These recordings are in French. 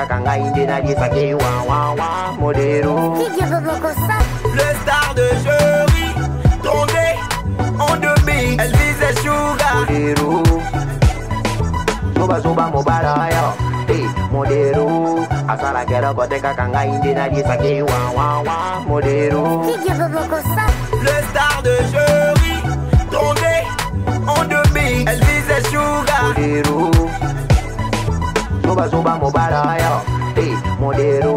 kanga inde na die sake wa modero. Le star de chérie tombé en demi. Elle visait sugar modero. Soba mobala yo. Hey modero. Asala kera kote kanga inde na die sake wa modero. Le star de chérie tombé en demi. Elle visait sugar modero. Soba mobala yo. Hey modero.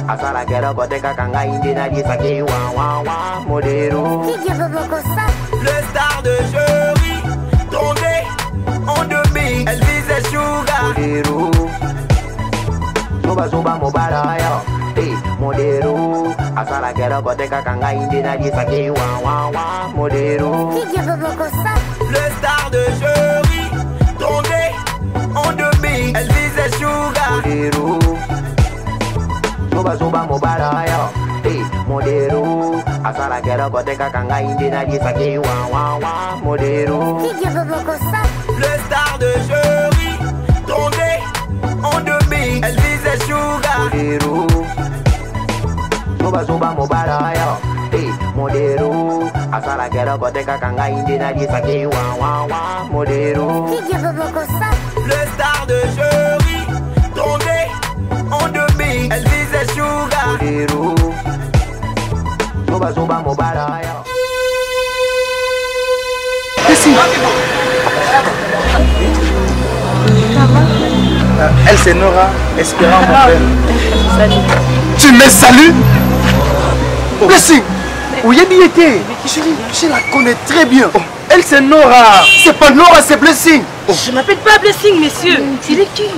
Asala kera kote kanga inde na die sake wa modero. Le star de chérie tombé en demi. Elle visait sugar modero. Soba mobala yo. Hey modero. Asala kera kote kanga inde na die sake wa modero. Le star de chérie tombé en demi. Elle visait sugar modero. Soba mobala yo. Hey modero. Asala kera kote kanga inde na die sake wa modero. Le star de chérie tombé en demi. Elle visait sugar modero. Soba mobala yo. Hey modero. Asala kera kote kanga inde na die sake wa modero. Le star de chérie tombé en demi. Elle visait sugar modero. Soba mobala yo. Elle c'est Nora, Espérant mon frère. Salut. Tu me salues? Blessing. Où y a été? Je la connais très bien. Oh. Elle c'est Nora. C'est pas Nora, c'est Blessing. Oh. Je m'appelle pas Blessing, messieurs. Il est qui?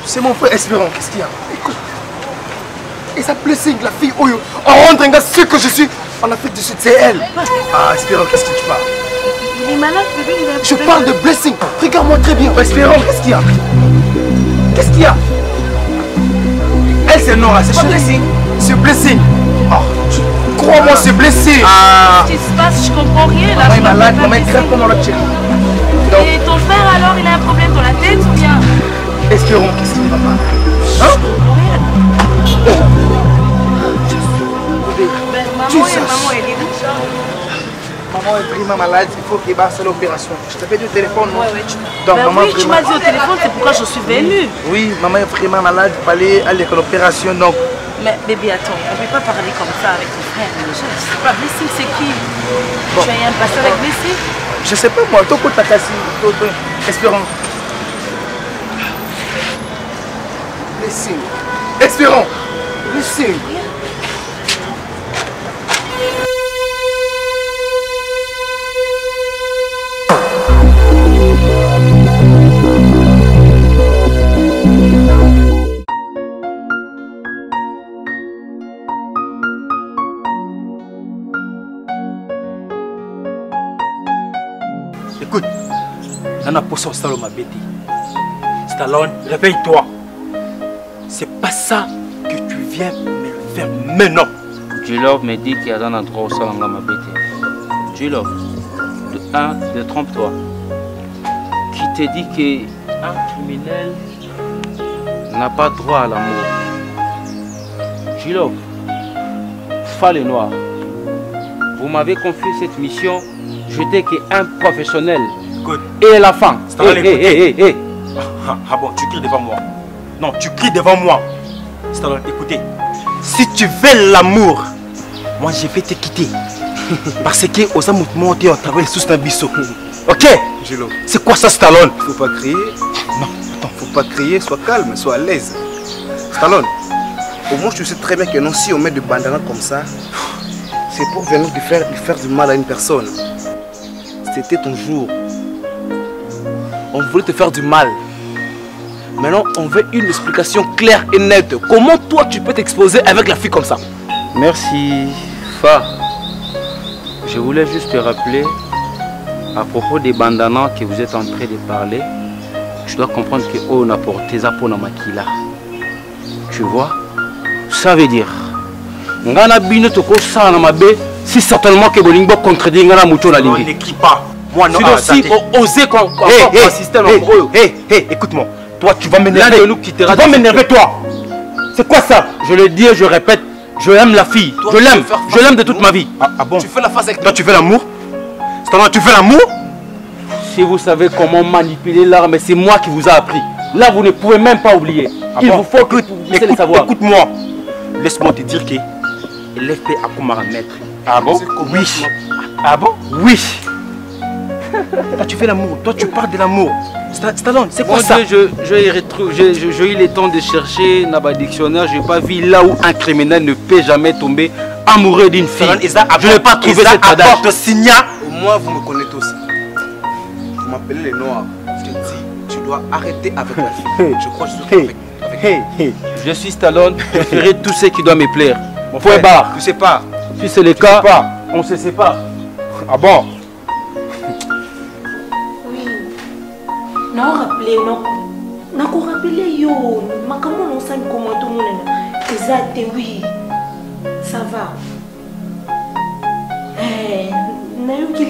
C'est mon frère Espérant. Qu'est-ce qu'il y a? Écoute. Et ça Blessing, la fille Oyo. On rentre un gars ce que je suis en Afrique du Sud, c'est elle. Ah Espérant, qu'est-ce que tu parles? Il est malade, bébé, il a un Je parle de Blessing. Regarde-moi très bien. Espérant, qu'est-ce qu'il y a? Qu'est-ce qu'il y a? Elle c'est Nora, c'est pas Blessing. C'est Blessing. Oh, crois-moi, c'est Blessing. Ah. Qu'est-ce qui se passe? Je comprends rien là. Maman est malade, maman est grave comme on l'a tué. Et ton frère alors, il a un problème dans la tête ou bien? Espérons, qu'est-ce qu'il va pas? Hein? Maman, elle est où? Maman est vraiment malade, il faut qu'il passe à l'opération. Je t'ai fait du téléphone, non? Ouais, Donc, maman oui, tu m'as dit au téléphone, c'est pourquoi je suis venue. Oui, maman est vraiment malade, il fallait aller à l'opération, donc... Mais bébé, attends, on ne peut pas parler comme ça avec ton frère. Je sais pas, Blessing, c'est qui? Bon. Tu as un passé avec Blessing? Je sais pas moi, toi, t'as cassé, Espérons. Blessing. Espérons. Blessing. Écoute, Nana Poisson Stallone m'a bêté. Stallone, réveille-toi. C'est pas ça que tu viens me le faire maintenant. Julov me dit qu'il y a un endroit où Salanga m'a bêté. Julov, de 1, de trompe-toi. Qui te dit qu'un criminel n'a pas droit à l'amour? Julov, Fallait Noir, vous m'avez confié cette mission. J'étais qu'un professionnel. Good. Et la fin. Ah bon, tu cries devant moi. Non, tu cries devant moi. Stallone, écoutez. Si tu veux l'amour, moi je vais te quitter. Parce que aux amours montés on travaille sous un biseau. Ok? C'est quoi ça, Stallone? Faut pas crier. Non, attends. Faut pas crier, sois calme, sois à l'aise. Stallone, au moins tu sais très bien que non, si on met du bandana comme ça, c'est pour venir lui faire du mal à une personne. C'était ton jour. On voulait te faire du mal. Maintenant, on veut une explication claire et nette. Comment toi, tu peux t'exposer avec la fille comme ça? Merci, Fa. Je voulais juste te rappeler, à propos des bandanas que vous êtes en train de parler, tu dois comprendre que on a porté ça pour Namakila. Tu vois? Ça veut dire, Ngana bino toko sa na mabe, si certainement que Bolingbo contredit Ngana Moucho la ligne. On n'écrit pas. Moi non. Si oser un système en gros. Écoute-moi. Toi, tu vas m'énerver. Tu vas m'énerver, toi. C'est quoi ça? Je le dis et je répète, je aime la fille. Toi, Je l'aime de toute ma vie. Ah bon? Tu fais la face avec Toi, tu fais l'amour? Tu fais l'amour? Si vous savez comment manipuler l'art, mais c'est moi qui vous ai appris. Là, vous ne pouvez même pas oublier. Il vous faut que vous puissiez le savoir. Écoute-moi. Laisse-moi te dire que LFP a comme un maître. Ah bon? Oui. Ah bon? Oui. Toi, tu fais l'amour. Toi, tu parles de l'amour. Stallone, c'est quoi ça? J'ai eu le temps de chercher dans le dictionnaire. Je n'ai pas vu là où un criminel ne peut jamais tomber amoureux d'une fille. Je n'ai pas trouvé cet adage. Au moins, vous me connaissez tous. Vous m'appelez les Noirs. Je te dis, tu dois arrêter avec la fille. Je crois que je suis avec Je suis Stallone, je ferai tout ce qui doit me plaire. Point barre. Tu sais pas. Si c'est le cas, on se sépare. Ah bon? Oui. Non, rappelez, non. Nako rappelé yo. Makamon on s'en comment tout le monde. Exact, oui. Ça va. Nayo qui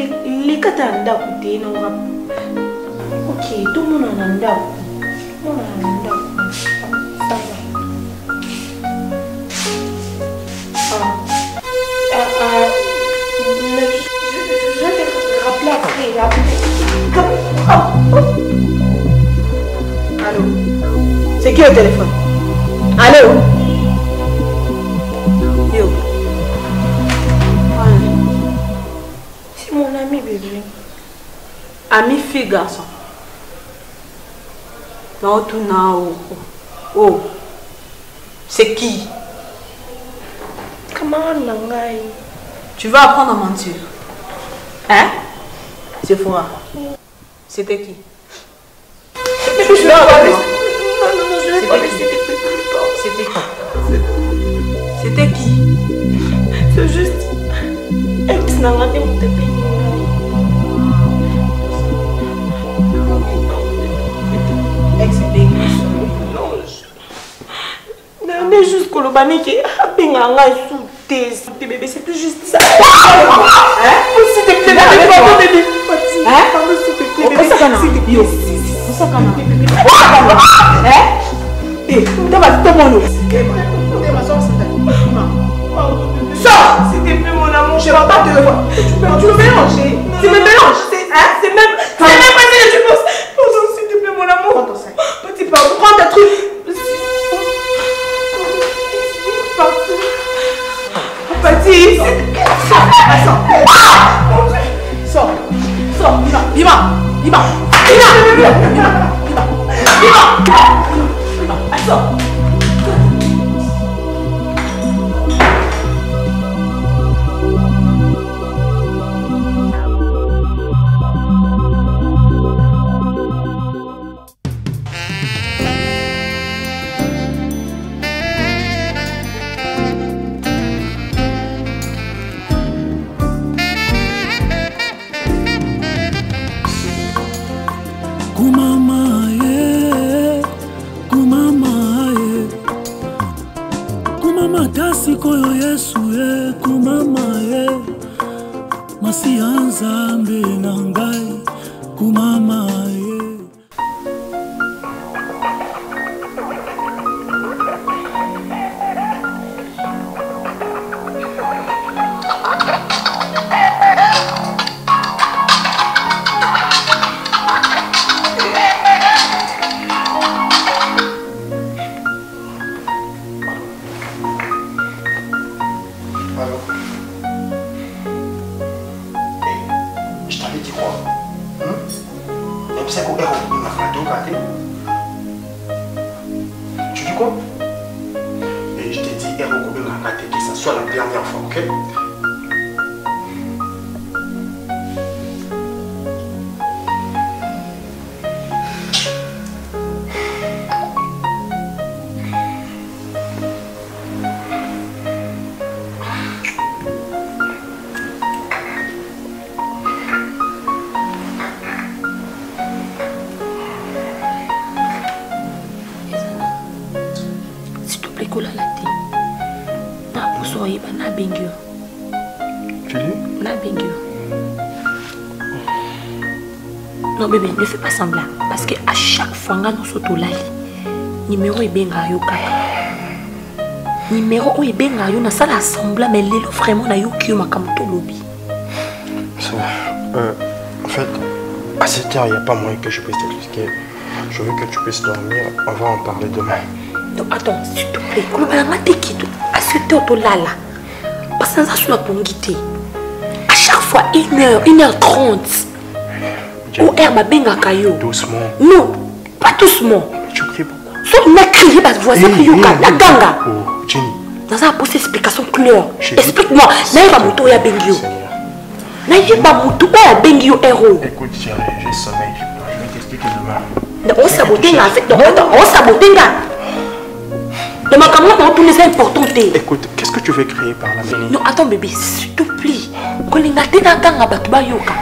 les katanda côté non rap. Ok, tout le monde en anda. On en anda. Ça va. Je vais te rappeler après. Allô? C'est qui au téléphone? Allô? Yo. C'est mon ami bébé. Ami fille garçon. Non, tout non. Oh. C'est qui? Comment Nangai? Tu vas apprendre à mentir. Hein? C'est froid. C'était qui? Je vais pas laisser. Non, je vais pas laisser. C'était qui? C'était qui? C'est juste. Ex Nangai, on te paye. Ex non, mais juste que le bani qui a bien sous tes bébés, c'était juste ça. Hein? S'il te plaît, pardon bébé. Hein? Pardon s'il te plaît, bébé. Hein? Eh, tu vas tout mon nom. Sors! S'il te plaît, mon amour, je ne vais pas te revoir. Tu me mélanges. Tu me mélanges. C'est même pas ce que tu penses. Pardon, s'il te plaît, mon amour. Prends ton sac. Petit pardon, prends ta truc. Petit, sors, Lima, sors. Koyo Yesu kumama masianza mbe nangai kumama Tu dis quoi? Et je t'ai dit, que ça soit la dernière fois, ok? Non bébé, ne fais pas semblant. Parce que à chaque fois, nous sommes là. Numéro est bien yoka. numéro où il benga yo na sala assembla mais lelo vraiment na yo ki makamto lobby. En fait, à cette heure, il n'y a pas moyen que je puisse t'expliquer. Je veux que tu puisses dormir. On va en parler demain. Donc attends, s'il te plaît, comment on a dit qui à cette heure là là. Parce que ça sur la pongité. À chaque fois 1h, 1h30. Ou herbe benga kayo. Doucement. Non, pas doucement. Tu cries pourquoi? Soit on a crié parce que voisin yoka, la ganga. Oh, Jenny. Dans un poste explication claire. Explique-moi, naïva moto ya bengyo. Naïva moto ya bengyo héros. Écoute, chérie, j'ai sommeil. Je vais t'expliquer demain. On sabote là avec. Donc attends, on sabote là. De ma caméra, on peut les important. Écoute, qu'est-ce que tu veux crier par là? Non, attends bébé, s'il te plaît. Kolinga tena ganga batuba yoka.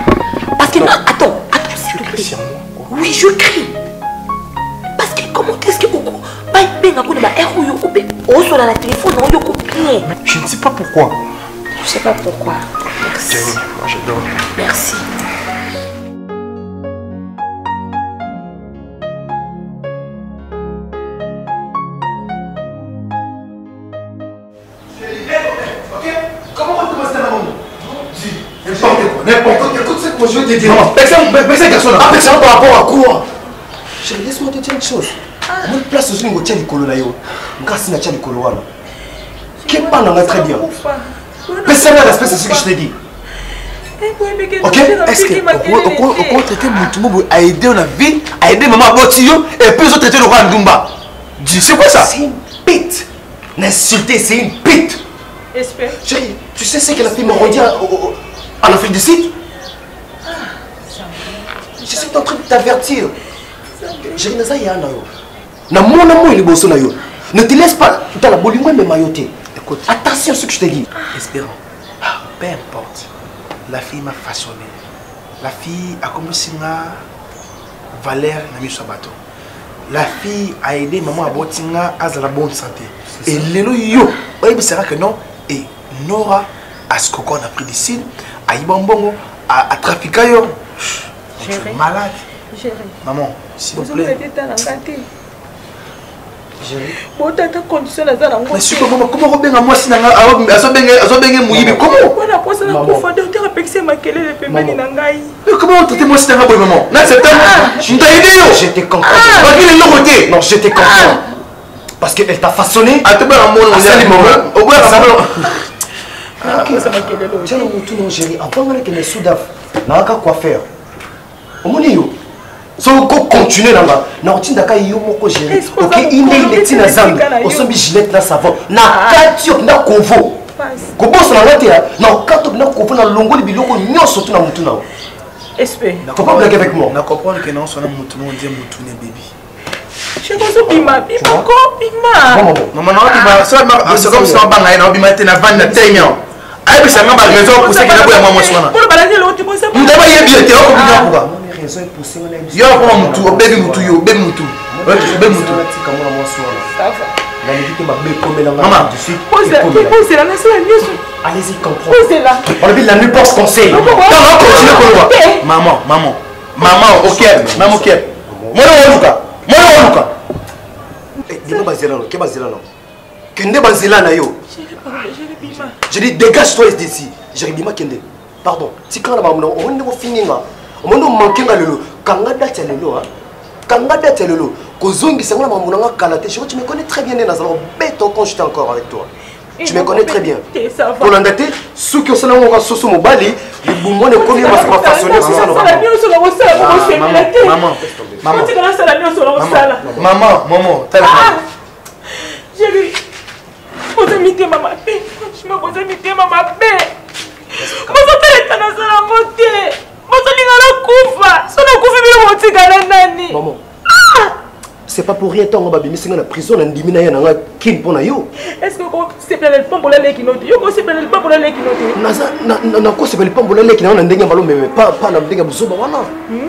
Parce que non, attends, s'il te plaît. Oui, je crie. Parce que comment est-ce que beaucoup pas benga ko ba héros yo coupé. On sur la téléphone, on yo coupé. Je ne sais pas pourquoi. Je sais pas pourquoi. Merci. Jenny, moi j'adore. Merci. N'importe quoi, écoute ce que je veux te dire. Mais ces garçons-là, par rapport à quoi? Chérie, laisse-moi te dire une chose. Moi, place aussi une tienne de yo. Grâce à la tienne de colo. Qui parle en très bien. Mais c'est là l'aspect, c'est ce que je t'ai dit. Ok? Est-ce que on traiter mon tout à aider la vie, à aider maman à Botio et puis on traiter le roi Ndumba? C'est quoi ça? C'est une pite. L'insulter, c'est une pite. Espère. Chérie, tu sais ce que la fille m'a redit en Afrique du Sud? Je suis en train de t'avertir. Chérie, ne te laisse pas dans la bolimoué mais mailloté. Écoute, attention à ce que je te dis. Espérons. Peu importe. La fille m'a façonné. La fille a commencé à Valère Nami Sabato. La fille a aidé maman à Botinga à la bonne santé. Et l'élo yo, il sera que non. Et Nora, à ce qu'on a pris d'ici, à Ibambongo, à Trafikayo. Tu es malade. Maman, s'il vous plaît. Mais si comment on bien à moi si comment on traite moi si maman? Je te comprends. Non, je te comprends. Parce qu'elle t'a façonné. À te faire un moment, Tiens, le tout non gérer. Avant que les soudaf, n'a pas quoi faire. Au moins yo. Si on continue là-bas, na otine daka yo moko gérer. OK, il est tina zambi. On sombi gilette na savon. Na katio na convo. Ko boss na ngate ya. Na kato na convo na longo li biloko nyonso tu na mutu na. Espère. Faut pas blaguer avec moi. Na comprendre que non son mutu on dit mutu ne baby. Je pense bima, bima ko bima. Maman non bima, ça c'est comme ça banga na bima te na van na tenyo. Ay bisa ngamba raison pour ça que na boya mama swana. Pour balader l'autre pour ça. Ndaba yebi te o bina kuba. Raison est poussée on a. Yo ko mutu, o baby mutu yo, baby mutu. Ouais, baby mutu. Ça va. La vérité m'a bé comme là. Maman, pose la news. Allez-y, comprends. Posez-la. On a vu la nuit porte conseil. Non, continue pour moi. Maman, ok. Maman, ok. Moi, Luka. Dis-moi, Bazilano, qu'est-ce que Bazilano? Kende Bazilana yo. Je dis, dégage-toi d'ici. Jérémy Kende. Pardon. Si quand on est fini, on est manqué dans le lot. Quand on a daté le lot, quand on a daté le lot, Kozongi, c'est moi qui m'a calaté. Tu me connais très bien, Nazalo. Bête quand j'étais encore avec toi. Tu me connais très bien. Pour l'endater, ceux qui ont salon au soso mobali, les boumons ne connaissent pas façonner c'est ça. Maman, Chérie, vous avez mis maman. Je me pose mis maman. Vous avez la montée. Maman, c'est pas pour rien tant que babi mais la prison on dit mina yana kin pona yo. Est-ce que c'est pas le pambola qui note? Yo c'est pas le pambola qui note. Na ko c'est pas le pambola qui na ndenge malo mais pas na ndenge buzoba wana.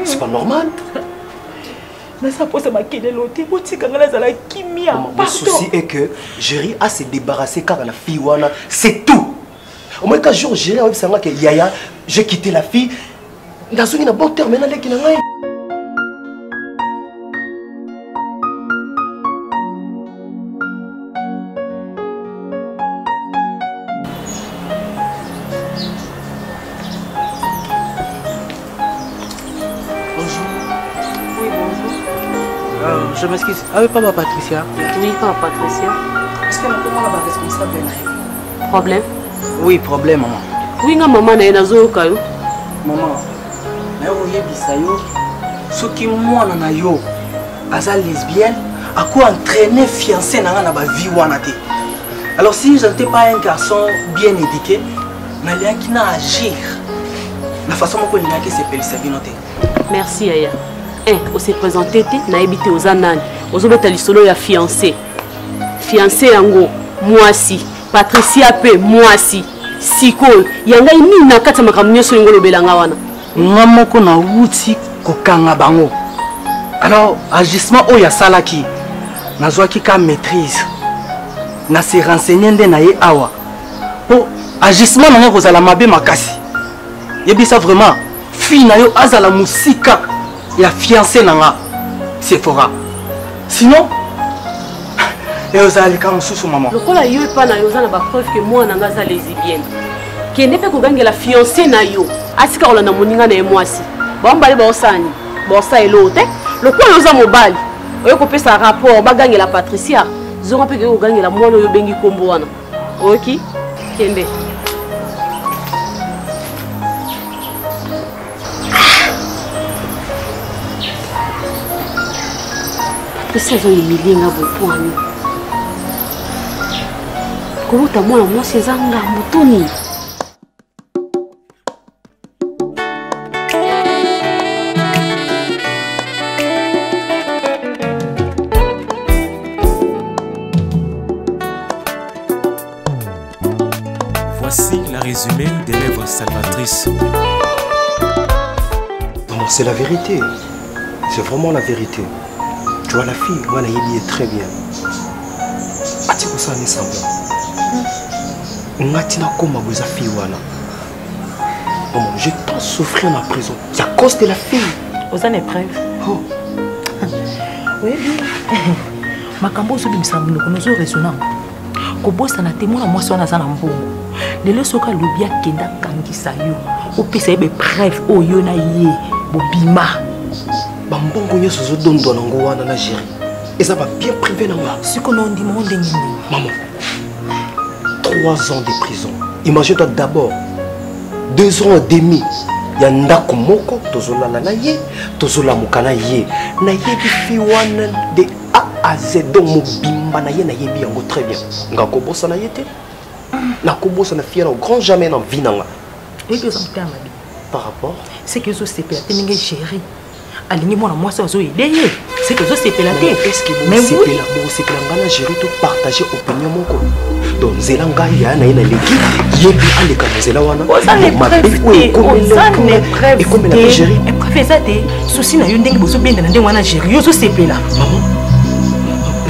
C'est pas normal. Mais ça pose ma kele loté botika ngala zala kimia. Le souci est que Jerry a se débarrasser car la fille wana, c'est tout. Au moins qu'un jour Jerry avec ça que Yaya, j'ai quitté la fille. Dans une bonne terminale qui n'a rien. Je m'excuse. Ah oui, Papa Patricia. Oui, Papa Patricia. Est-ce que maman est responsable de Problème? Oui, problème, maman. Oui, maman est dans le cas. Maman, je vais ce qui moi na yo, asa lesbienne, à quoi entraîner fiancé dans la vie wanate. Alors si je n'étais pas un garçon bien éduqué, mais il y a qui n'a agir. La façon dont il y a qui s'appelle Sabinote. Merci Aya. On s'est présenté, on a habité aux Anani. Aux autres, il y a fiancé. Fiancé Yango, moi si. Patricia P, moi si. Siko, yanga ini na kata makamnyo so ngolo belanga wana. Ngamoko na wuti kokanga bango. Alors, agissement oya salaki. Nazwaki ka maîtrise. Na se renseigner nde na ye awa. Po agissement na kozala mabe makasi. Yebisa vraiment fille na yo azala musika ya fiancé nanga. C'est fora. Sinon et aux alika mususu maman. Lokola yo pa na yo za na ba preuve que moi na ngaza lesbienne. Qui n'est pas que la fiancée na yo. Asika ola na moninga na mwasi. Ba mbali ba osani. Ba osa elote. Lokola yo za mobali. Oyo ko pesa rapport ba gagner la Patricia. Zonga pe ko gagner la mwana yo bengi kombo wana. OK? Kende. Pesa zo humilier nga bopwani. Comment t'as moi c'est zanga mutoni. Voici la résumé des lèvres salvatrices. Non, c'est la vérité. C'est vraiment la vérité. Tu vois la fille, moi, elle est très bien. Ati ko ça n'est semblant. Ngatina koma boza fille wana. Maman, je t'en souffrir en prison. C'est à cause de la fille. Aux années preuve. Oh. Oui, bien. Makambo so bimisa munoko nozo résonnant. Ko bossa na témoin na moi so na za na mbongo. Lelo soka lobia kenda kangisa yo. Opesa be preuve oyo na ye bobima. Bambongo nyoso zo dondo na ngo wana na gérer. Et ça va bien privé na moi. Ce qu'on dit mon dengi. Maman. 3 ans de prison. Imagine-toi d'abord 2 ans et demi. Yanda komoko tozola na ye, tozola mukana ye. Na ye bi fi wana de A à Z donc mobimba na ye yango très bien. Nga kobosa na yete. Na kobosa na fiera au grand jamais dans vie nanga. Et que ça me calme. Par rapport, c'est que zo c'est la téninga chérie. Aligné moi moi ça zo aider. C'est que zo c'est la tête. Est-ce que vous c'est la bon c'est que ngana gérer tout partager opinion moko. Donc zelanga ya na ina leki yebi aleka zela wana. Ça n'est preuve. Et comme la gérer. Et préfère ça té souci na yo ndenge bozo bien na ndenge wana gérer. Yo zo c'est là. Maman.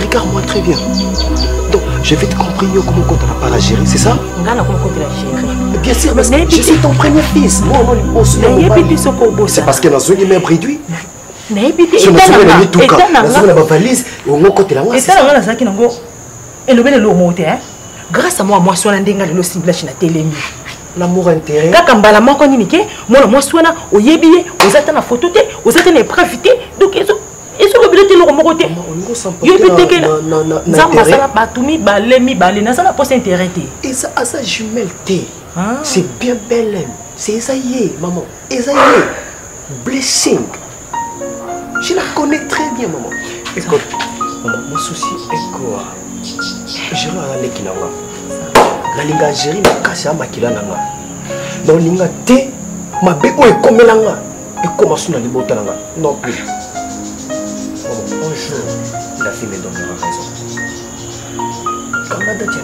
Regarde-moi très bien. Donc je vais te comprendre comment compte la para gérer, c'est ça? Ngana comment compte la gérer. Bien sûr, mais je suis ton premier fils. Moi, c'est parce que dans une même réduit. Je me souviens de tout cas. Dans une valise, on a côté la moi. Grâce à moi, moi, je suis le cible chez la télé. L'amour intérêt. Quand on va moi, moi, je suis là, au yébié, aux attentes à photo, aux attentes à profiter. Donc, ils sont obligés de le remonter. Ils ont été là. Et ça, à sa jumelle, c'est bien belle. C'est Esaïe, maman. Esaïe. Blessing. Je la connais très bien, maman. Écoute, maman, mon souci est quoi? Je vais aller à l'équinawa. La linga gérie ma casse à ma kilananga. Dans linga té, ma béo est comme l'anga. Et comment sont les bottes langa? Non plus. Maman, un jour, la fille me donnera raison. Comment t'as-tu?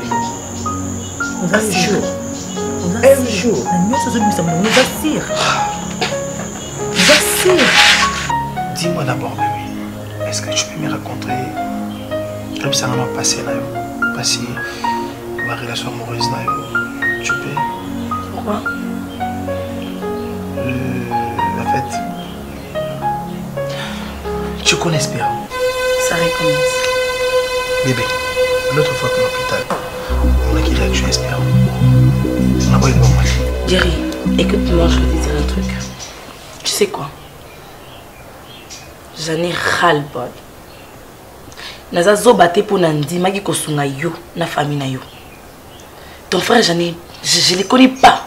Un jour. Un jour. Dis-moi d'abord, bébé, est-ce que tu peux me raconter comme ça m'a passé là, passé ma relation amoureuse là, tu peux? Pourquoi? En fait, tu connais Espérance. Ça recommence. Bébé, l'autre fois que l'hôpital, on a quitté réaction Espérance. On a pas eu de bon match. Jerry, écoute-moi, je vais te dire un truc. Tu sais quoi? J'en ai ras-le-bol naza zobate pour nandi maki kosunga yo na famille na yo. Ton frère je le connais pas.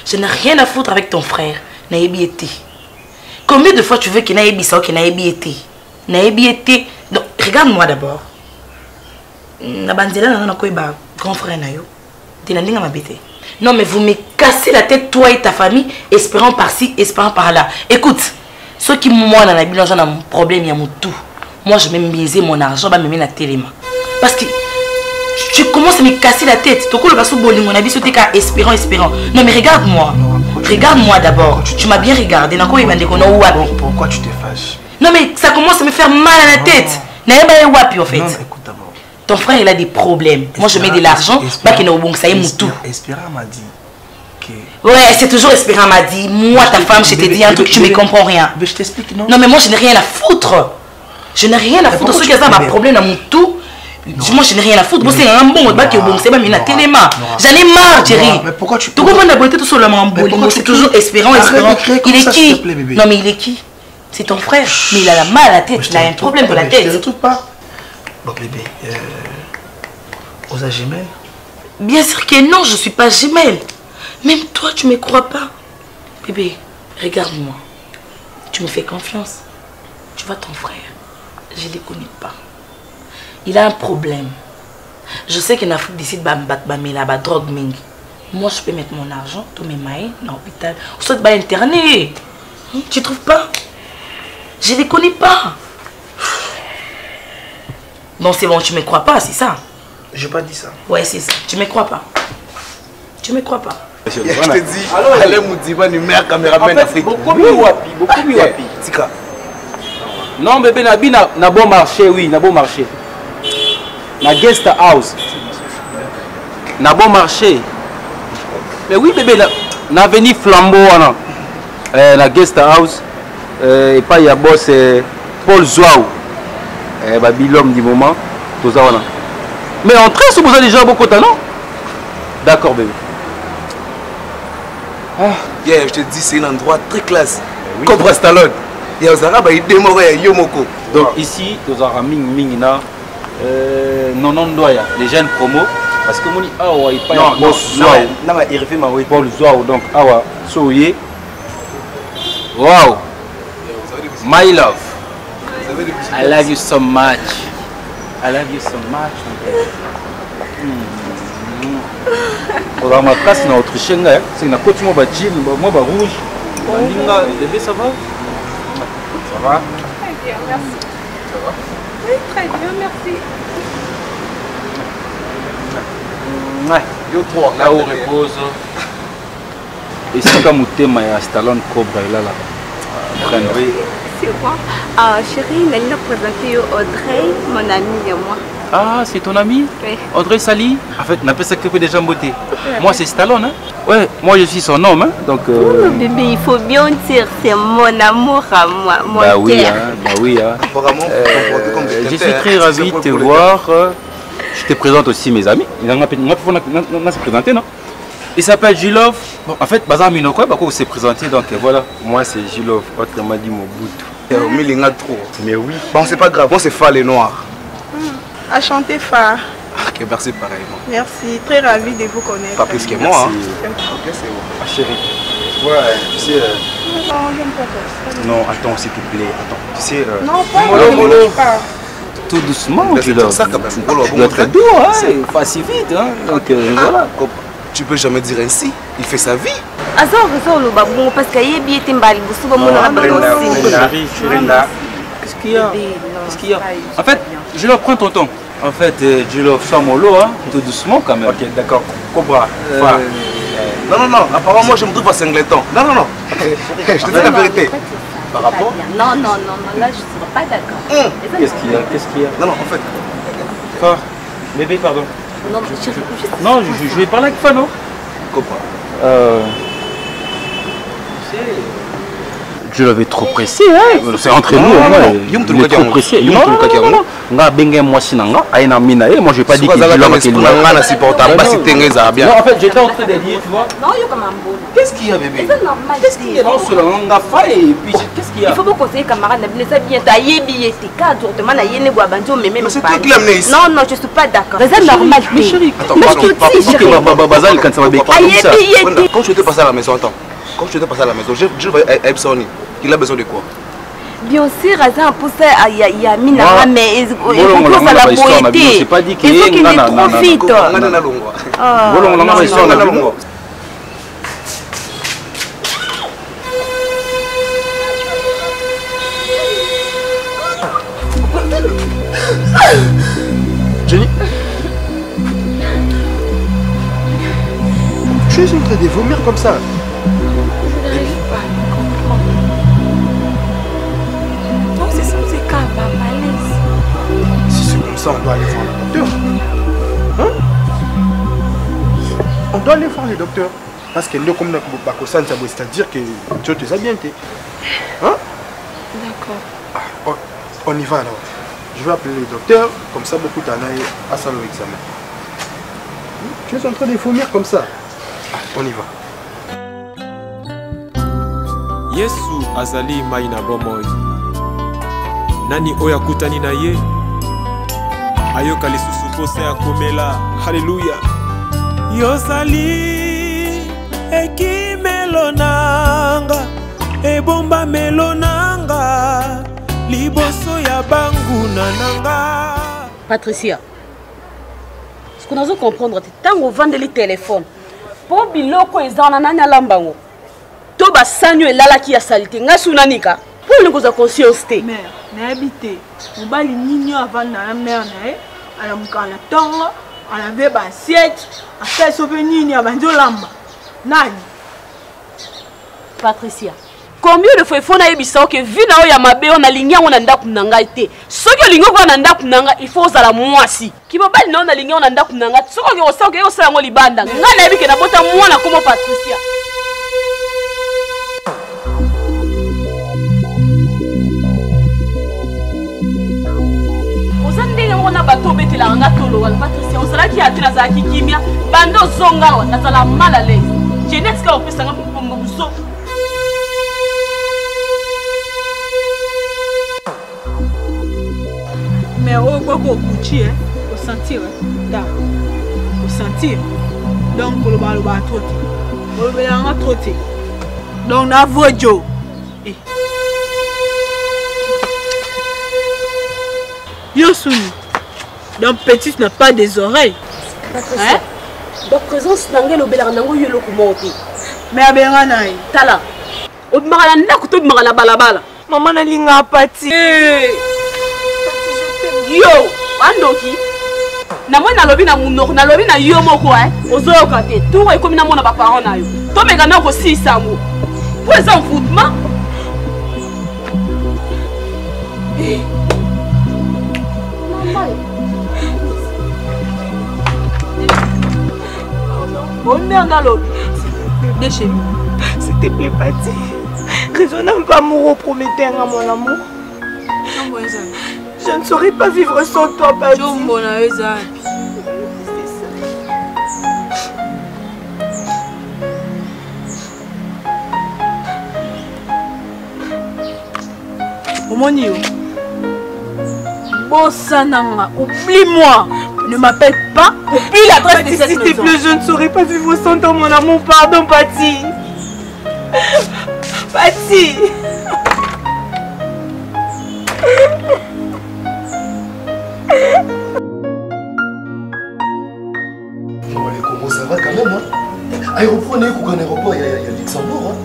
Je n'ai rien à foutre avec ton frère. Naebi été. Combien de fois tu veux que Naebi ça que Naebi été? Naebi été. Donc regarde-moi d'abord. Na bandela na ko ba grand frère na yo. Tinandinga mabete. Non mais vous me cassez la tête toi et ta famille espérant par-ci, espérant par-là. Écoute, ceux qui moi dans la bilan j'ai un problème ya tout. Moi je vais me miser mon argent, je vais me mettre la télé. Parce que tu commences à me casser la tête. Tu espérant. Non mais regarde-moi. Regarde-moi d'abord. Tu m'as bien regardé. Pourquoi tu te fâches? Non mais ça commence à me faire mal à la tête. En fait. Non, écoute d'abord. Ton frère il a des problèmes. Moi je mets de l'argent. Espérant m'a dit que... Ouais, c'est toujours Espérant m'a dit. Moi ta femme, je t'ai dit un truc, tu ne me comprends rien. Mais je t'explique, non? Non mais moi je n'ai rien à foutre. Je n'ai rien à foutre. Ceux qui ont un problème dans mon tout. Moi je n'ai rien à foutre. C'est un bon, c'est pas une téléma. J'en ai marre, Thierry. Mais pourquoi tu... Tu comprends la beauté tout sur le mambo. C'est toujours Espérant. Il est qui? Non mais il est qui? C'est ton frère. Mais il a la mal à la tête. Il a un problème de la tête. Je ne trouve pas. Bon bébé, Osa Jemel? Bien sûr que non, je ne suis pas Jemel. Même toi, tu ne me crois pas. Bébé, regarde-moi. Tu me fais confiance. Tu vois ton frère, je ne le connais pas. Il a un problème. Je sais qu'en Afrique d'ici, il y a la drogue. Moi, je peux mettre mon argent, tous mes mailles, dans l'hôpital. Ou soit interné. Tu ne trouves pas? Je ne les connais pas. Non, c'est bon, tu ne me crois pas, c'est ça? Je n'ai pas dit ça. Ouais, c'est ça. Tu ne me crois pas. Tu ne me crois pas. Je te dis, allez Moudiba, le meilleur caméraman d'Afrique. Beaucoup mieux wapi, beaucoup mieux wapi. Tika. Non, bébé, na bon marché, oui, na bon marché. Na guest house. Na bon marché. Mais oui, bébé, na venu flambeau, na guest house. Et pas y a boss Paul Zouaou. Babi l'homme du moment. Tout ça, voilà. Mais entrez, si vous avez déjà beaucoup de temps, non? D'accord, bébé. Yeah, je te dis, c'est un endroit très classe. Comme Stallone. Il y a un il démoré, Yomoko. Donc ici, nous avons mis non les jeunes promos. Parce que mon awa il pas Paul Zouaou. Paul Zouaou, donc awa soye. Wow. My love. I love you so much. I love you so much. On va ma place dans notre chaîne là. C'est une côte moi jean, moi rouge. Linga, bébé ça va? Ça va? Très bien, merci. Ça va? Oui, très bien, merci. Yo trois là où repose. Et c'est comme thème à Stallone Cobra là là. C'est quoi? Chérie, elle a présenté Audrey, mon amie et moi. Ah, c'est ton ami? Oui. Audrey Sali? En fait, on appelle ça que des gens beauté. Moi, c'est Stallone, hein? Ouais, moi, je suis son homme, hein? Donc. Oh, bébé, il faut bien dire, c'est mon amour à moi, mon bah oui, cœur. hein, bah oui, hein. Je suis très ravi de te voir. Je te présente aussi mes amis. On s'est présenté, non? Il s'appelle Julov. Bon, en fait, Bazar Minoko, on s'est présenté, donc voilà. Moi, c'est Julov, autrement dit mon bout. Mais oui. Bon, c'est pas grave, moi c'est Fa les Noirs. À chanter Fa. Ok, merci pareillement. Merci, très ravi de vous connaître. Pas plus que moi, hein. Ok, c'est bon. Ah, chérie. Ouais, tu sais. Non, attends, s'il te plaît. Attends, tu sais. Non, pas. Tout doucement, Julov. Tu dois être doux, hein. C'est pas si vite, hein. Donc voilà. Tu peux jamais dire ainsi. Il fait sa vie. Parce qu'il y a bien des balles, qu'est-ce qu'il y a? Qu'est-ce qu'il y a? En fait, je leur prends ton temps. En fait, je leur fais mon lot, hein, tout doucement quand même. Ok, d'accord. Cobra. Non, apparemment, moi je me trouve à Singleton. Non. Je te dis la vérité. Par rapport? Non, là je ne serai pas d'accord. Qu'est-ce qu'il y a? Non, en fait. Fa, bébé, pardon. Non, je vais parler avec Fa, non? Cobra. Tu sais, Je l'avais trop pressé, hein. C'est entre nous, moi. Il est trop pressé. Non, moi je n'ai pas dit que je l'avais non, en fait, j'étais en train de dire, tu vois. Non, il y a comme un bon. Qu'est-ce qu'il y a, bébé? C'est normal. Qu'est-ce qu'il y a? Non, cela, on a faim et puis qu'est-ce qu'il y a? Il faut pas conseiller camarade, mais ça bien, t'as yébi, t'es cadre, t'es mal à yéné, boabanjo, mais même. C'est toi qui l'as amené ici. Non, non, je suis pas d'accord. C'est normal. Mais chérie, attends, pardon. Bazal, quand ça va bien. Quand je te passe à la maison, attends. Quand je te passe à la maison, je vais à Epsoni. Il a besoin de quoi? Bien sûr, Razan pour ça, il y a Mina, mais il faut que ça la poété. C'est pas dit qu'il faut qu'il profite. Jenny, tu es en train de vomir comme ça. Si c'est comme ça, on doit aller voir le docteur. Hein? On doit aller voir le docteur. Parce que nous, comme nous c'est-à-dire que tu te as bien été. Hein? D'accord. On y va alors. Je vais appeler le docteur, comme ça beaucoup t'en aillent à ça l'examen. Tu es en train de vomir comme ça. On y va. Yesu azali mai na bomoi. Nani oya kutani na ye? Ayoka lisusu pose ya komela. Hallelujah. Yozali ekimelo nanga, ebomba melo nanga, liboso ya banguna nanga. Patricia, ce qu'on a besoin de comprendre, c'est que quand on vend des téléphones, pour biloko ezana nanya lambango. To ba sanyo elala ki ya salite ngasuna nika. Pour le cause conscience té. Mère, na habité. Mobali nini avant na mère na ala mukana tongo, ala veba assiette, asa sobe nini abanzo lamba. Nani? Patricia. Combien de fois il faut na ebisa que vina o ya mabe on alingia on ndaku nanga été. Soki olingo ko na ndaku nanga il faut za la mwasi. Ki mobali na on alingia on ndaku nanga. Soki o soki o sa ngo libanda. Ngana ebike na bota mwana comme Patricia. On a bateau bêté la ngatolo wala Patricia on sera qui a tena za kikimia bando zonga wa nazala mal à l'aise. Jeunesse ka opesa nga pombo buso. Mais au boko kuchi au sentir da. Au sentir. Donc le balo ba troti. O be nga troti. Donc na vojo. Yosuni. Donc petite n'a pas des oreilles. Hein? Donc présence n'angé le bélar n'ango yelo kumonti. Mais abenga naï. Tala. O mara na kuto mara na balabala. Maman na linga pati. Yo, andoki. Na moi na lobi na munoko na lobi na yo moko ozoyo kate. Tout est comme na mona ba parents na yo. To meka na ko si sango. Pour les enfoutements. S'il te plaît, Pati. Raisonne pas amoureux, prometteur à mon amour. Je ne saurais pas vivre sans toi, Pati. Omonio. Bossananga, oublie-moi. Ne m'appelle pas. Oublie l'adresse de cette maison. S'il te plaît, je ne saurais pas vivre sans toi, mon amour. Pardon, Pati. Pati. Comment ça va quand même, hein? Aéroport, on est au aéroport, il y a Luxembourg, hein?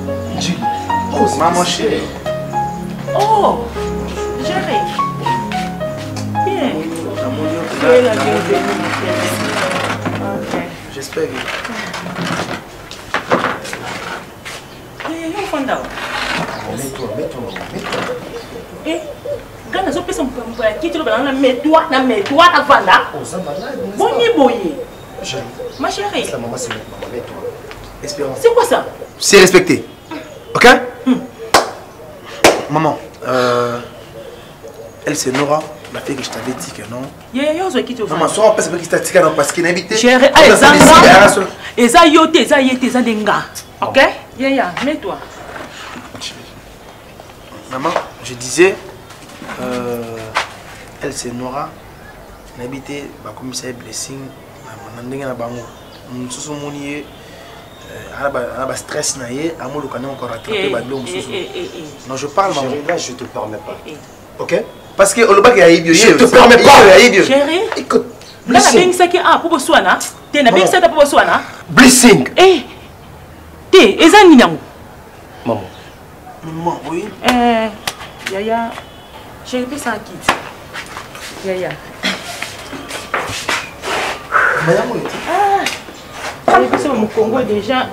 Julie. Oh, c'est maman chérie. Oh, chérie. Bien. J'espère que... Mets-toi, mets-toi. Eh, quand on a fait son peu qui tu le mets-toi, na vanda. Oh, ça malade. Bon, ni boye. Ma chérie. La maman, c'est maman, mets-toi. Espérance. C'est quoi ça? C'est respecté. Ok? c'est Nora, la fille que je t'avais dit que non. Maman, sois pas qui t'a dit non parce qu'il a invité. Chérie, Eza yote, Eza yete, Eza denga. Ok? Yaya, mets-toi. Maman, je disais, elle c'est Nora, elle a habité le commissaire Blessing, elle a un stress, encore rattrapé. Non, je parle, maman. Chérie, là, je te permets pas. Ok? Parce que le bac est je te permets pas. Chérie, écoute. Blessing. Blessing. Eh, t'es, Eza Ninyango. Maman. Maman, oui. Yaya, j'ai fait ça quitte. Yaya. J'ai fait ça au Congo déjà.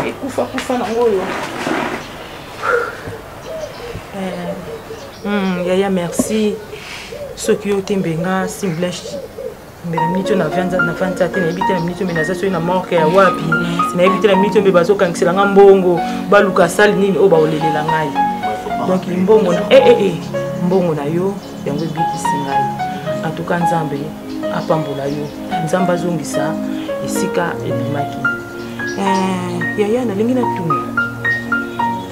Et Koufa Nangoyo. Yaya, merci. Ceux qui ont été benga, simblèche. Mais la minute na vente na éviter la minute mais naza so na morke ya wapi na éviter la minute mais bazo kankisela ngambongo baluka sali nini o ba olelela ngai donc mbongo na mbongo na yo yango bikisi ngai en tout cas nzambe apambola yo nzamba zongisa esika ebimaki yaya na lingi na tuni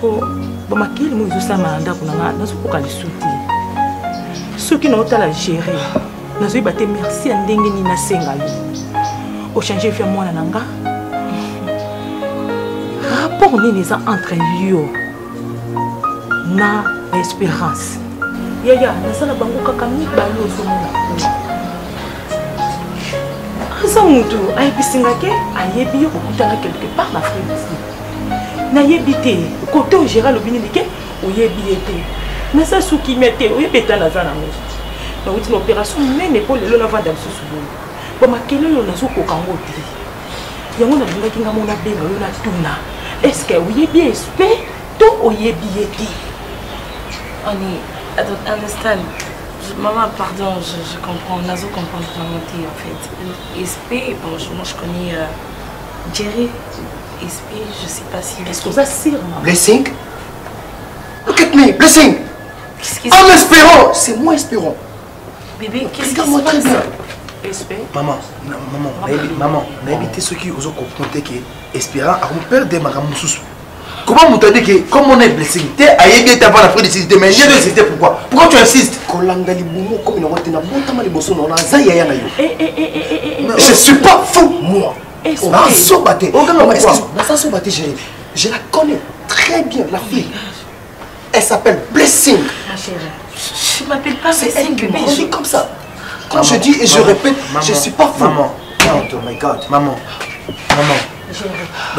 po ba makili mo zo sama ndako na nazo koka lisuti soki na otala gérer nazoyi bate merci à ndenge ni na senga yo o changer fait moi nanga rapport nini eza entre yo na espérance yaya nasala bango kaka mibale ozomona aza mutu ayebisinga ke ayebi yo kokutana quelque part na Afrique ici nayebi te kote ogéra lobi nini ke oyebi ye te nasa suki mete oyebi eta naza nango na outil opération mais pour le long avant dans ce souvenir bon makelo yo nazo kokango te yango na linga kinga mona benga yo na tuna est-ce que oui bien espé to oyebi ete Oni I don't understand. Maman pardon, je comprends nazo comprendre vraiment en fait espé bon moi je connais Jerry espé je sais pas si est-ce que ça sert Blessing. Look at me, Blessing. En espérant, c'est moi espérant. Bébé, qu'est-ce que c'est très bien. Maman, on a évité ceux qui osent comprendre que espérant à mon père de Maramousous. Comment vous dit que comme on est blessé, tu as aidé ta part après décider mais j'ai décidé pourquoi? Pourquoi tu insistes? Kolanga libumo comme une route na bontama liboso na zaya na yo. Je suis pas fou moi. On a sobaté. Excuse-moi, je la connais très bien la fille. Elle s'appelle Blessing. Ma chérie. Je m'appelle pas Blessing, bébé. Je dis comme ça. Quand je dis et je répète, je suis pas fou. Maman. Oh my God. Maman.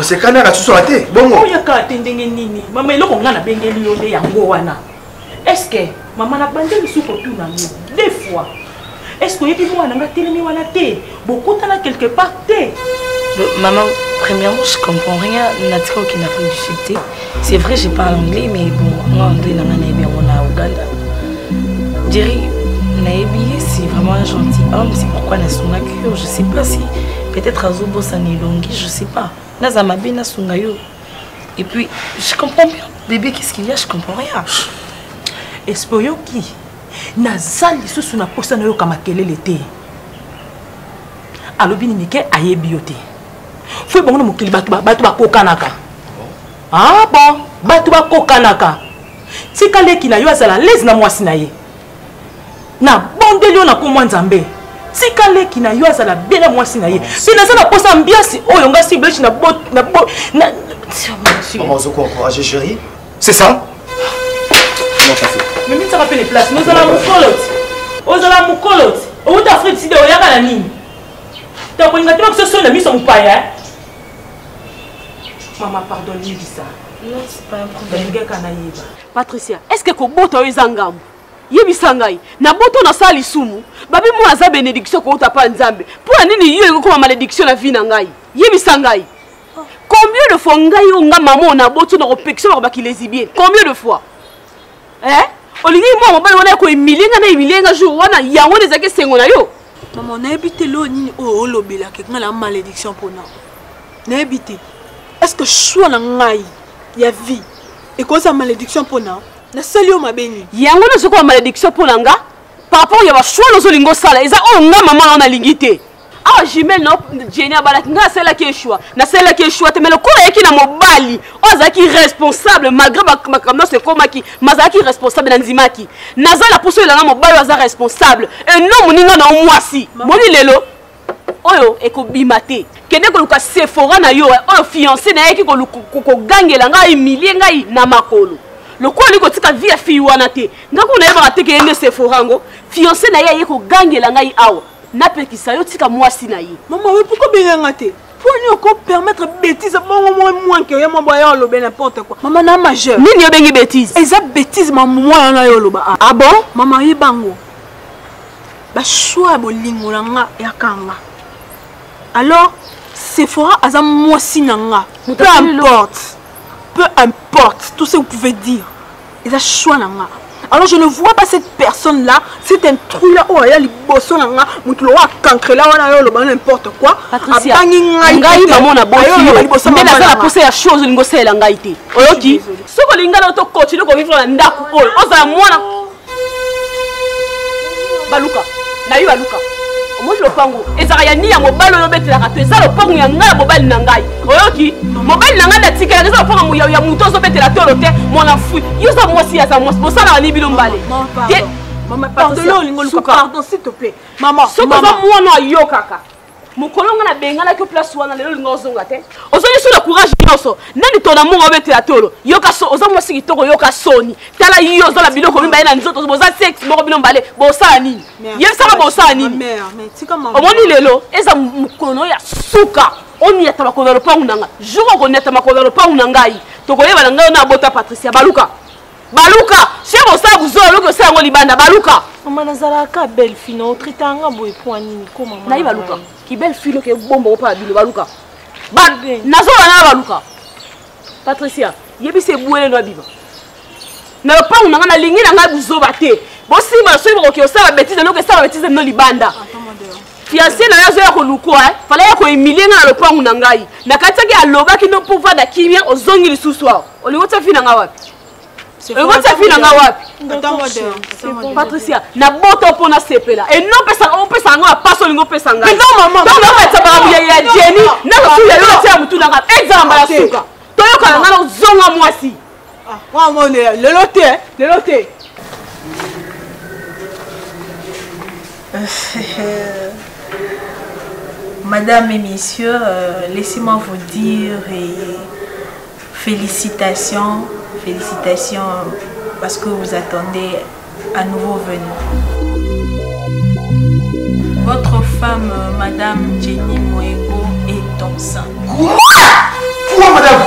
C'est quand même la chose à terre. Bon. Il y a qu'à t'endenge nini. Maman, il on a bengeli yo de yango wana. Est-ce que maman n'a pas dit sous tout na deux fois. Est-ce que yebi moi na telemi wana te? Beaucoup t'en a quelque part te. Maman, premièrement, je comprends rien. Natiko qui n'a pas discuté. C'est vrai, je parle anglais, mais bon, moi anglais n'a rien bien on a Ouganda. Jerry, Naebi, c'est vraiment un gentil homme. C'est pourquoi Nasuna Kyo. Je sais pas si peut-être Azobo Sanilongi, je sais pas. Nazamabe Nasungayo. Et puis, je comprends bien. Bébé, qu'est-ce qu'il y a? Je comprends rien. Espoyo qui Nazali sous na posta na yo kamakele l'été. Alobini mike ayebiote. Faut bon mo kili batu ba kokanaka. Ah bon, batu ba kokanaka. Tika leki na yo azala lezi na mwasi na ye. Na bondeli na ko Nzambe. Tika leki na yo azala bien na mwasi na ye. Si na zala posa ambiance oyo nga si blechi na bot na Maman Zoko encourager chérie. C'est ça? Comment ça fait? Mais ça rappelle les places. Nous allons nous coloter. Où t'as fait ici de Oyaka la ligne? T'as pas que ce soit la mise en paille. Maman, pardonne-lui ça. Non, c'est pas un problème. Patricia, est-ce que Koboto est Zangam? Yebisangai, na boto na sali sumu, babi mo aza bénédiction ko tapa Nzambe. Pour nini yo ko malédiction na vie na ngai? Yebisangai. Combien de fois ngai o nga maman na boto na opération ba ki lesbienne? Combien de fois? Hein? Olingi mo mobali wana ko emilenga jour wana yango ezake sengo na yo. Maman, na habité lo ni o lobela ke ngala malédiction pona. Na habité. Est-ce que choix na ngai ya vie et cause malédiction pona? Na sali o mabeni. Yango na soko malédiction pour nanga. Par rapport ya ba choix no zolingo sala. Eza o nga maman na lingité. Ah jimel no Jenny abalaki nga sala ki choix. Na sala ki choix te mais le kola yaki na mobali. Ozaki responsable malgré makamno se komaki. Mazaki responsable na nzimaki. Nazala pour cela na mobali aza responsable. Et non moninga na mwasi. Moni lelo. Oyo ekobimate. Kende ko luka Sephora na yo oyo fiancé na yaki ko gangela nga humilier ngai na makolo. Le quoi liko tika vie fi wana te. Ngako na yeba te ke ende Sephora ngo. Fiancé na ye ko gangela ngai awa. Na pekisa yo tika mwasi na ye. Maman, oui, pourquoi bien ngate? Pour nous encore permettre bêtise moins que moi boya lo n'importe quoi. Maman na majeur. Nini yo bengi bêtise? Eza bêtise maman moi na yo lo ba. Ah bon? Maman yi bango. Ba choix bolingo nga yakanga. Alors, Sephora aza mwasi nanga. Peu importe tout ce que vous pouvez dire. Eza choix nanga. Alors je ne vois pas cette personne-là, cet intrus-là, oh, il y a les bossons là, moutoulou a cancré là, on a eu n'importe quoi. Patricia, ngai maman na bosi, mais na la poser la chose lingo c'est la ngaité. Oyoki, ce que linga na to continue ko vivre na ndaku o, oza mwana. Baluka, na yu baluka. Moi le pango, ezara ya ni ya mobile no betela ka to ezala pango ya ngala mobile na ngai. Oyoki, mobile na ngala tikela ezala pango ya muto zo betela to lote, mon enfui. Yoza mwasi ya za mwasi, bosala ni bilo mbale. Maman, pardon s'il te plaît. Maman, ce que moi no yo kaka. Mukolonga na bengala ko place wana lelo lingo zonga te. Ozoni sur le courage nyonso. Nani ton amour betela tolo. Yoka so oza mwasi kitoko yoka soni. Tala yo za la biloko mimba na nzoto boza sex moko bilo mbale. Bosala nini? Yebisaka bosala nini? Mère, mais tika maman. Omoni lelo eza mukolono ya suka. Oni ya tabakolo pangu nanga. Juro ko neta makolo pangu nangai. Tokoyeba nanga na bota Patricia Baluka. Baluka, c'est bon ça vous aurez que c'est un libanda Baluka. Maman nazalaka belle fille no tritanga boy poani ko maman. Na Baluka. Ki belle fille que bombo pa bilo Baluka. Ba nazo na Baluka. Patricia, yebi se bouele no biba. Na le pangu nanga na lingi nanga buzoba te. Bo simba so ibo ko sala bêtise no que sala bêtise no libanda. Fiancé na yazo ya ko luko fala ya ko emilie na le pangu nangai. Na kataki aloba ki no pouvoir da kimia ozongi lisusu. Oliwota fi nanga wapi? Patricia, na boto pona sepela. Et non pesa on pesa nga paso lingo pesa nga. Mais non maman. Donc on va tababu ya Jenny, na ko ya yo tia mutu na nga. Examba la suka. Toyoka nga na zonga mwasi. Ah, maman le loté. Madame et messieurs, laissez-moi vous dire félicitations parce que vous attendez à nouveau venu. Votre femme, Madame Jenny Moego, est enceinte. Quoi, madame?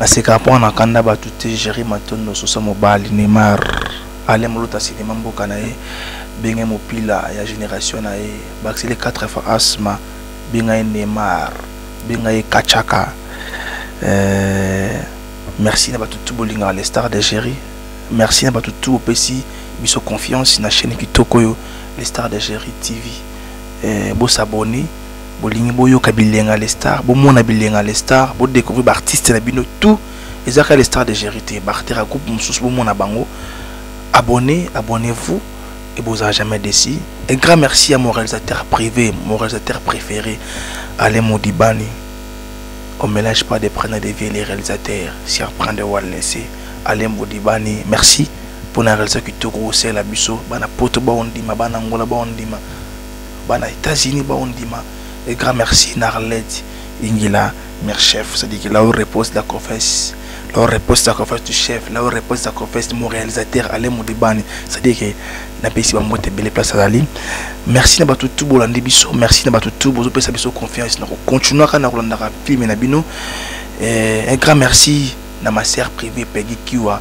C'est qu'à point on a quand même tout géré maintenant sur ce mobile Neymar. Allez molota cinéma mboka na ye benga mopila ya génération na ye baxi les 4 fois asma benga Neymar benga Kachaka merci na batutu bolinga les stars de Géry merci na batutu opesi biso confiance na chaîne kitoko yo les stars de Géry TV bo s'abonner bolingi boyo kabilenga les stars bo mona bilenga les stars bo découvrir artistes na bino tout ezaka les stars de Géry te bartera groupe mususu bo mona bango. Abonnez-vous et vous n'avez jamais déçu. Un grand merci à mon réalisateur privé, mon réalisateur préféré, Alain Modibani. On ne mélange pas des prénoms de vie les réalisateurs. Si on prend de laisser Alain Modibani, merci pour la réalisation qui te grosse la biso. Bana poto ba ondima, bana Angola ba ondima, bana États-Unis ba ondima. Un grand merci Narlet Ingila, mère chef, c'est-à-dire que là où repose la confesse. Là où repose la confesse du chef, là où repose la confesse de mon réalisateur Alain Modibani. C'est-à-dire que na pesi ba mote belle place à la ligne. Merci na batu tout bolandi biso, merci na batu tout bozo pesa biso confiance na continuer kana kolanda ka film na bino. Un grand merci na ma sœur privée Peggy Kiwa.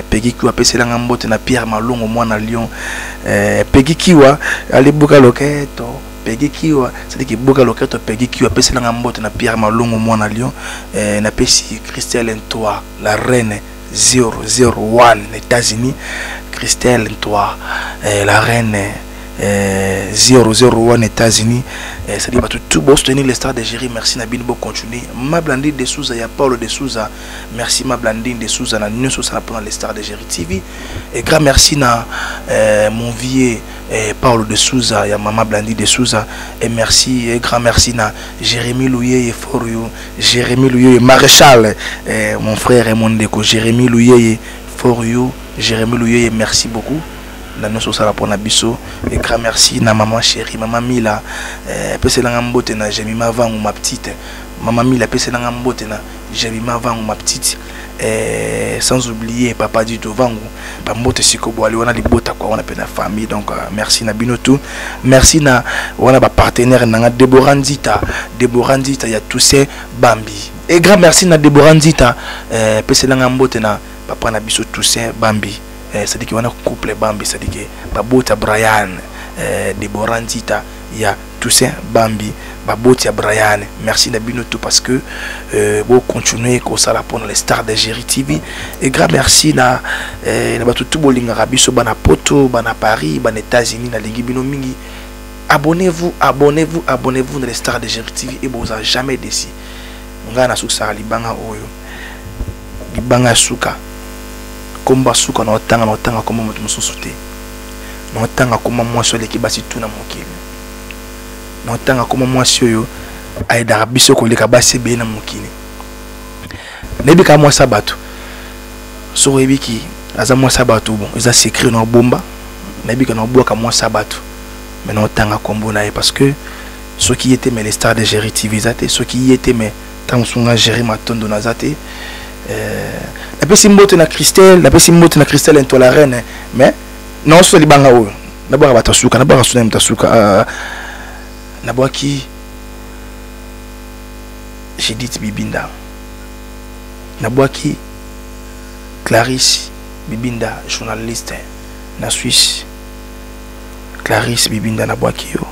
Peggy Kiwa pesela ngambote na Pierre Malongo mwana Lyon. Peggy Kiwa ali buka loketo. Peggy Kiwa, c'est-à-dire que buka loketo Peggy Kiwa pesela ngambote na Pierre Malongo mwana Lyon. Na pesi Christelle Ntoa, la reine 001 États-Unis. Christelle Ntoa, la reine 001 États-Unis. C'est-à-dire tout beau soutenir les stars de Géry. Merci Nabine Bo continuer. Ma Blandine de Souza, il y a Paulo de Souza. Merci ma Blandine de Souza. Na Nyon Souza pendant les stars de Géry TV. Et grand merci na mon vieux Paulo de Souza, il y a Maman Blandine de Souza. Et merci, et grand merci na Jérémy Louye et Forio. Jérémy Louye et Maréchal, mon frère et mon déco. Jérémy Louye et Forio. Jérémy Louye, merci beaucoup. Nous sommes pour Nabiso. Et grand merci na maman chérie, maman Mila. Pese la ngambote na Jemima Vang ou ma petite. Maman Mila, pese la ngambote na Jemima Vang ou ma petite. Sans oublier papa du Dovango. Pambote Sikobo, on a les bottes quoi, on appelle la famille. Donc merci na Binotou. Merci na on a ba partenaire na Deborah Nzita. Deborah Nzita, il y a tous ces Bambi. Et grand merci na Deborah Nzita. Pese la ngambote na papa na biso tous ces Bambi. C'est-à-dire qu'il y a un couple Bambi, c'est-à-dire que Babota Brian, Deborah Nzita, il y a Toussaint Bambi, Babota Brian. Merci Nabinoto parce que vous continuez comme ça pour les stars de Géry TV. Et grand merci na tout bolinga rabiso bana poto, bana Paris, bana États-Unis, na lingi bino mingi. Abonnez-vous, abonnez-vous, abonnez-vous dans les stars de Géry TV et vous n'avez jamais déçu. Ngana suka libanga oyo. Libanga suka. Komba suka na otanga koma moto mususu te na otanga koma mwasi oleki basi tuna mokili na otanga koma mwasi oyo aidaka biso koleka basi be na mokili nebika mwasi bato so ebiki aza mwasi bato bon eza secret na bomba nebika na boka mwasi bato mais na otanga kombo na ye parce que ceux qui étaient mais les stars de Géry TV zate ceux qui étaient mais tant sunga Géry Matondo na zate la personne mbote na Christelle, la personne mbote na Christelle into la reine, mais non sur les banga ou d'abord à Tasuka, d'abord à Sunem Tasuka, d'abord qui j'ai dit Bibinda, d'abord qui Clarisse Bibinda, journaliste na Suisse, Clarisse Bibinda d'abord qui yo,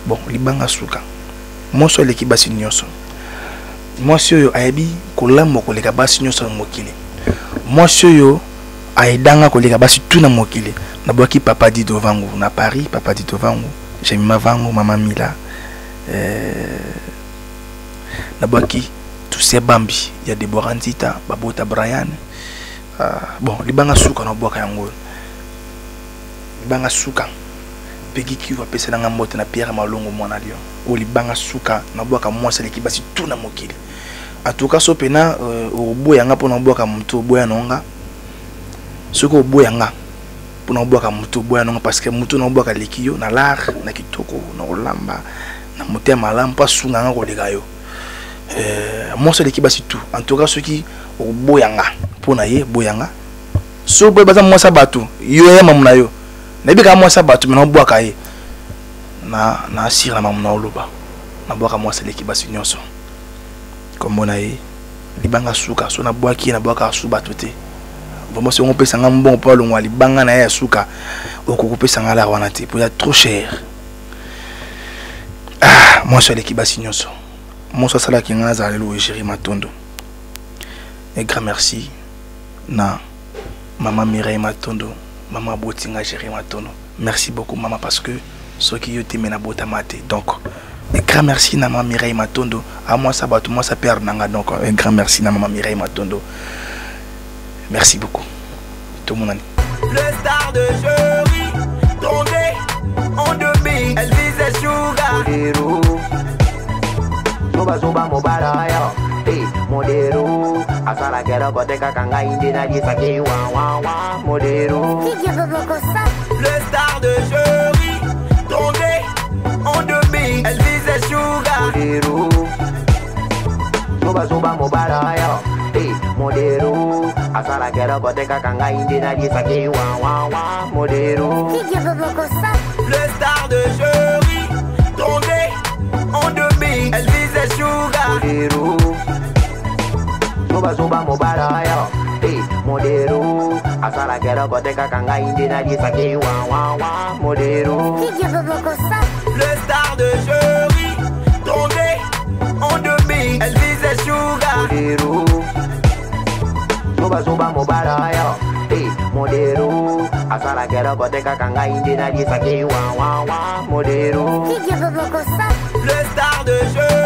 bon les banga Suka, moi sur l'équipe basi nyonso. Moi yo aibi kolamba koleka basi nyonso mokili. Moi yo aidanga koleka basi tuna mokili. Na boki papa di Dovango na Paris, papa di Dovango, Jemima Vango, maman Mila. Na boki tous ces Bambi, il y a Deborah Nzita, Babota Brian. Bon, libanga suka na boka yango. Libanga suka. Pegi ki va pesa na mbote na Pierre Malongo mwana lion. O libanga suka na boka mwasa leki basi tuna mokili. En tout cas, so pena au boyanga pour n'emboire mutu boyanonga. Ce que boyanga pour n'emboire mutu boyanonga parce que mutu n'emboire lekio na lar na kitoko na olamba na muté malam pas sunga ko legayo. Moi c'est l'équipe basi tout. En tout cas ceux qui au boyanga pour na ye boyanga. So boy baza moi sa batu yo ya mamna yo. Na bika moi sa batu mais n'emboire kaye. Na sir na mamna oloba. Na boka moi c'est l'équipe basi nyonso. Comme on a dit, libanga suka, so na boaki na boaka suba toté. Vraiment si on peut s'en bon pas le libanga na ya suka, on peut s'en aller wana te, pour être trop cher. Ah, moi je l'équipe basignoso. Moi ça sala ki ngaza lelo Géry Matondo. Et grand merci na maman Mireille Matondo, maman Botinga Géry Matondo. Merci beaucoup maman parce que ceux qui yo te mena botamate. Donc un grand merci à maman Mireille Matondo. À moi ça bat, moi ça perd nanga. Donc un grand merci à maman Mireille Matondo. Merci beaucoup. Tout le monde. Le star de Géry, tombé en demi. Elle visait Sugar. Soba soba mobaraya. Hey, modero. Asala kera kote kakanga indi na di saki wa wa wa. Modero. Le star de Géry, tombé en demi. Elle visait Sugar. Soba soba mobaraya. Hey, modero. Asala kera kote kakanga indi na di saki wa wa wa. Modero. Le star de Géry, tombé en demi. Elle visait Sugar. Soba soba mobaraya. Hey, modero. Asala kera kote kakanga indi na di saki wa wa wa. Modero. Le star de Géry, tombé en demi. Elle visait Sugar. Soba soba mobaraya. hey, modero. Asala kero kote kakanga indi na disaki wa wa wa modero. Le star de jeu.